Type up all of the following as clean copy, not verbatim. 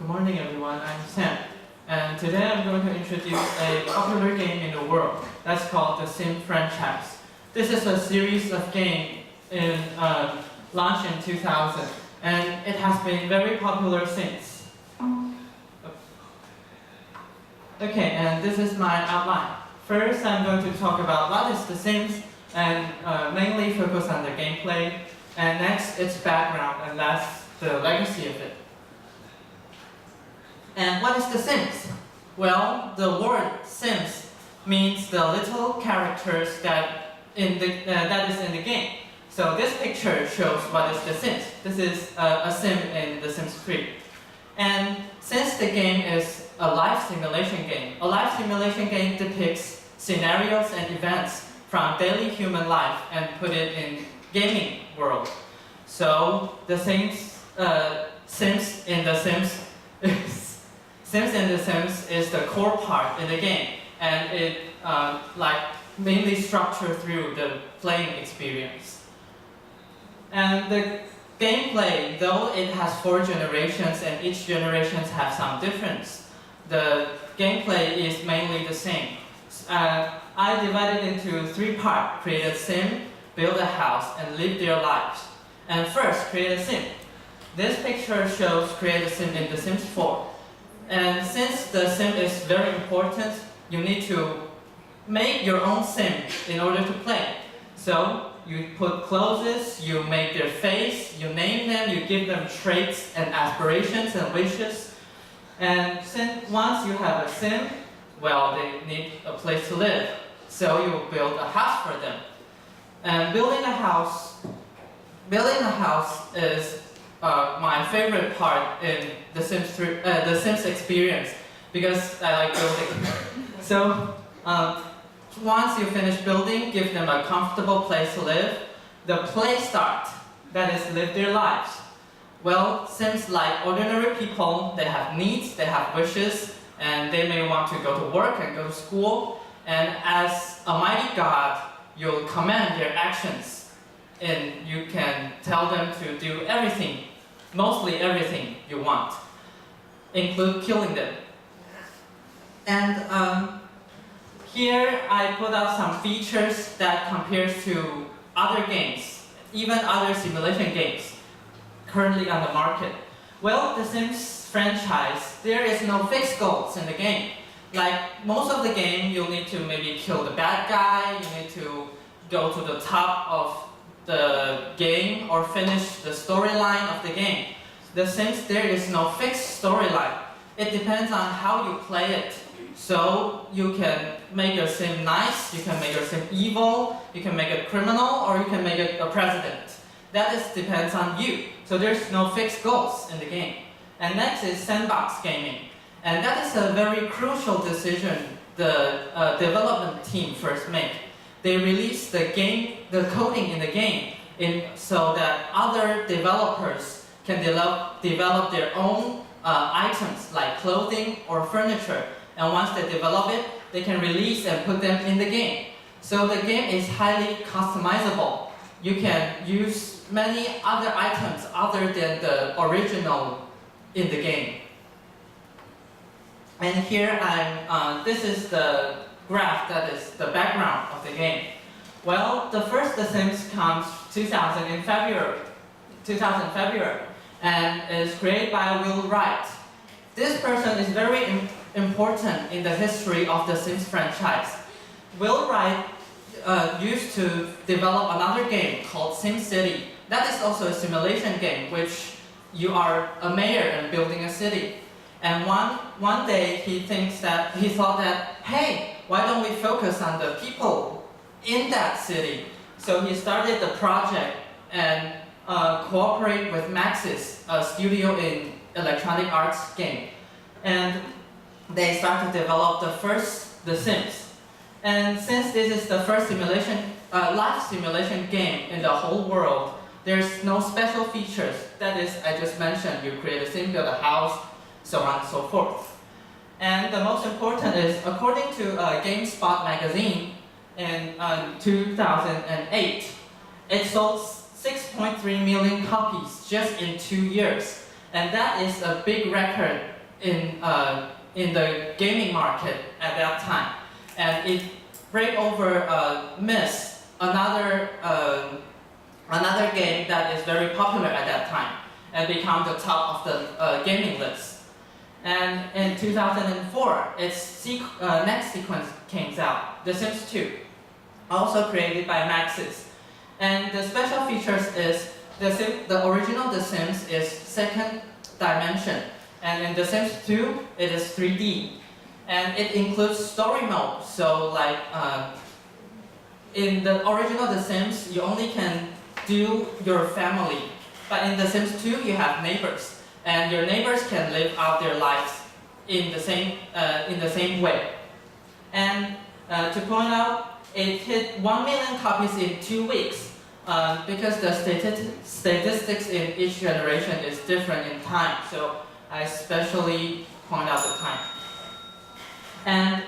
Good morning everyone, I'm Sam. And today I'm going to introduce a popular game in the world that's called the Sim franchise. This is a series of games launched in 2000 and it has been very popular since. Okay, and this is my outline. First I'm going to talk about what is The Sims and mainly focus on the gameplay. And next its background and last the legacy of it. And what is The Sims? Well, the word Sims means the little characters that is in the game. So this picture shows what is The Sims. This is a Sim in The Sims 3. And since the game is a life simulation game, a life simulation game depicts scenarios and events from daily human life and put it in gaming world. So the Sims in The Sims is the core part in the game, and it mainly structured through the playing experience. And the gameplay, though it has 4 generations and each generation has some difference, the gameplay is mainly the same. I divided into 3 parts: create a sim, build a house, and live their lives. And first, create a sim. This picture shows create a sim in The Sims 4. And since the sim is very important, you need to make your own sim in order to play. So you put clothes, you make their face, you name them, you give them traits and aspirations and wishes. And since once you have a sim, well, they need a place to live. So you build a house for them. And building a house is my favorite part in The Sims experience because I like building. So once you finish building, give them a comfortable place to live. The play start, that is live their lives. Well, Sims like ordinary people, they have needs, they have wishes, and they may want to go to work and go to school. And as a mighty god, you'll command their actions. And you can tell them to do everything, mostly everything you want, include killing them. And here I put out some features that compares to other games, even other simulation games currently on the market. Well, The Sims franchise, there is no fixed goals in the game. Like most of the game, you'll need to maybe kill the bad guy, you need to go to the top of the game or finish the storyline of the game. The Sims, there is no fixed storyline. It depends on how you play it. So you can make your sim nice, you can make your sim evil, you can make it criminal, or you can make it a president. That depends on you. So there's no fixed goals in the game. And next is sandbox gaming. And that is a very crucial decision the development team first made. They release the coding in the game so that other developers can develop their own items like clothing or furniture. And once they develop it, they can release and put them in the game. So the game is highly customizable. You can use many other items other than the original in the game. And here this is the graph that is the background of the game. Well, the first The Sims comes 2000 February, and is created by Will Wright. This person is very important in the history of The Sims franchise. Will Wright used to develop another game called SimCity. That is also a simulation game, which you are a mayor and building a city. And one day he thought that, hey, why don't we focus on the people in that city? So he started the project and cooperate with Maxis, a studio in electronic arts game. And they started to develop the first The Sims. And since this is the first live simulation game in the whole world, there's no special features. That is, I just mentioned, you create a sim, build a house, so on and so forth. And the most important is, according to GameSpot magazine in 2008, it sold 6.3 million copies just in 2 years. And that is a big record in the gaming market at that time, and it break over Myst, another game that is very popular at that time, and become the top of the gaming list. And in 2004, its next sequence came out, The Sims 2, also created by Maxis. And the special features is the original The Sims is second dimension, and in The Sims 2 it is 3D, and it includes story mode. So like in the original The Sims, you only can do your family, but in The Sims 2 you have neighbors, and your neighbors can live out their lives in the same way. And to point out, it hit 1 million copies in 2 weeks. Because the statistics in each generation is different in time, so I especially point out the time. And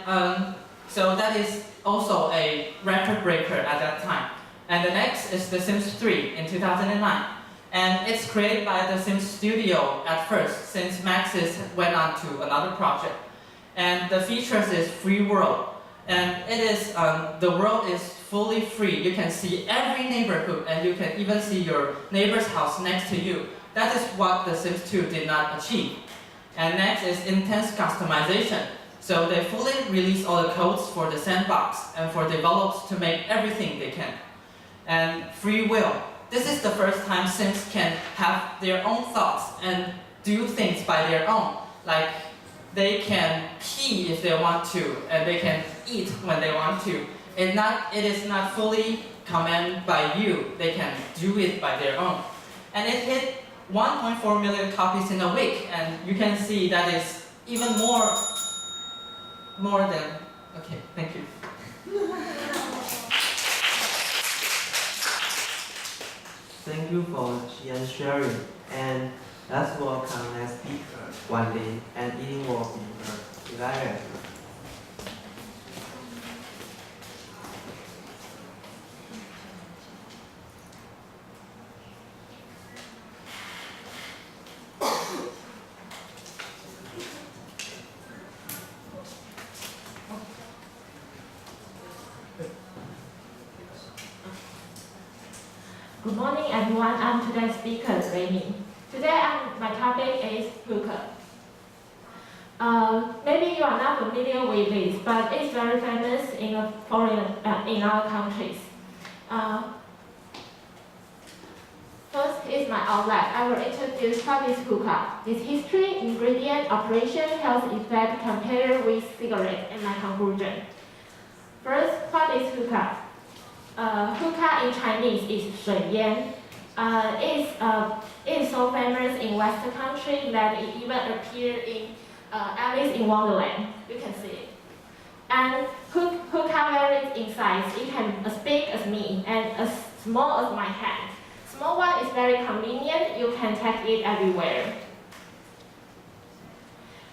so that is also a record breaker at that time. And the next is The Sims 3 in 2009. And it's created by The Sims Studio at first, since Maxis went on to another project. And the features is free world. And it is, the world is fully free. You can see every neighborhood, and you can even see your neighbor's house next to you. That is what The Sims 2 did not achieve. And next is intense customization. So they fully release all the codes for the sandbox and for developers to make everything they can. And free will. This is the first time Sims can have their own thoughts and do things by their own. Like, they can pee if they want to, and they can eat when they want to. It is not fully commanded by you. They can do it by their own. And it hit 1.4 million copies in a week, and you can see that is even more than, okay, thank you. Thank you for sharing, and let's welcome next speaker, Wan Lin, and Eating World speaker, Good morning, everyone. I'm today's speaker, Remy. Today, my topic is hookah. Maybe you are not familiar with this, but it's very famous in in our countries. First is my outline. I will introduce what is hookah, its history, ingredient, operation, health effect compared with cigarette, and my conclusion. First, what is hookah? Hookah in Chinese is 水烟. It is so famous in Western countries that it even appeared in Alice in Wonderland. You can see it. And hookah varies in size. It can as big as me and as small as my hand. Small one is very convenient. You can take it everywhere.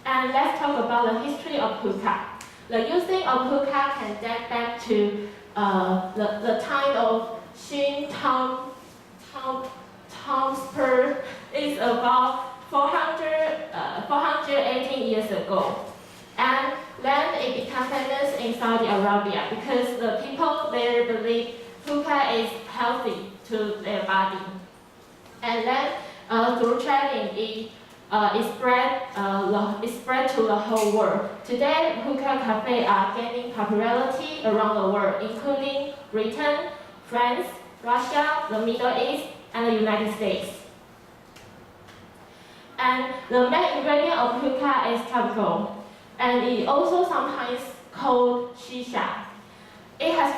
And let's talk about the history of hookah. The using of hookah can date back to the time of Xin Tongspur is about 418 years ago. And then it became famous in Saudi Arabia because the people there believe hookah is healthy to their body. And then through trading, it spread to the whole world. Today, hookah cafes are gaining popularity around the world, including Britain, France, Russia, the Middle East, and the United States. And the main ingredient of hookah is tobacco, and it also sometimes called shisha. It has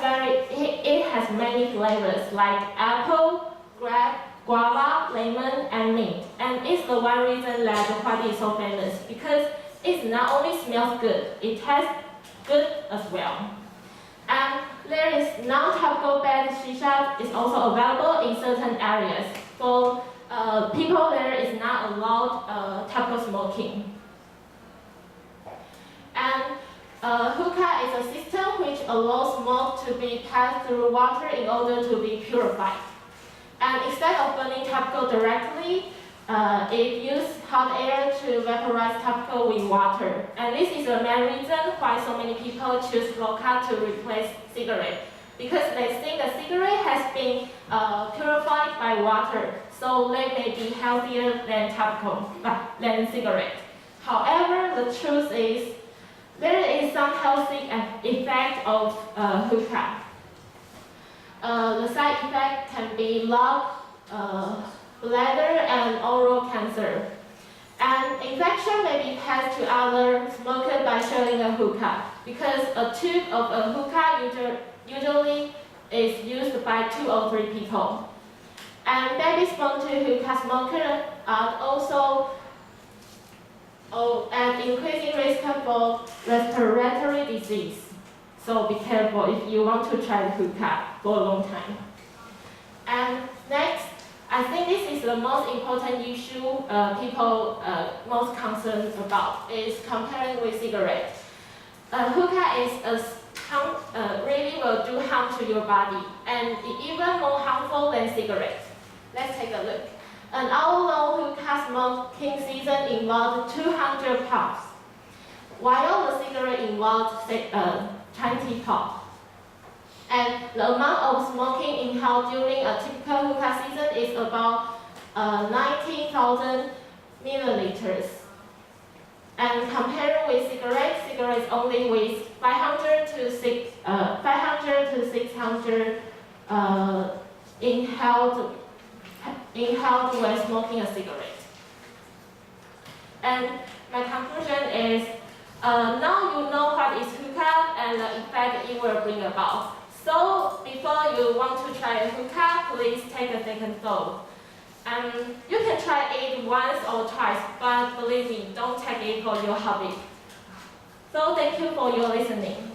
many flavors like apple, grape, guava, lemon, and mint. And it's the one reason that the party is so famous, because it not only smells good, it tastes good as well. And there is non-tobacco based shisha is also available in certain areas. For people there is not allowed tobacco smoking. And hookah is a system which allows smoke to be passed through water in order to be purified. And instead of burning tobacco directly, it uses hot air to vaporize tobacco with water. And this is the main reason why so many people choose hookah to replace cigarette. Because they think the cigarette has been purified by water, so they may be healthier than tobacco, than cigarette. However, the truth is, there is some healthy effect of hookah. The side effect can be lung, bladder, and oral cancer. And infection may be passed to other smokers by sharing a hookah, because a tube of a hookah usually is used by 2 or 3 people. And baby sponsored hookah smokers are also at increasing risk for respiratory disease. So be careful if you want to try hookah for a long time. And next, I think this is the most important issue people most concerned about, is comparing with cigarettes. Hookah is really will do harm to your body, and even more harmful than cigarettes. Let's take a look. An hour-long hookah smoking season involves 200 puffs, while the cigarette involves 20 puffs. And the amount of smoking inhaled during a typical hookah season is about 19,000 milliliters. And compared with cigarettes only with 500 to 600 inhaled when smoking a cigarette. And my conclusion is, now you know what is hookah and the effect it will bring about. So before you want to try a hookah, please take a second thought. You can try it once or twice, but believe me, don't take it for your hobby. So thank you for your listening.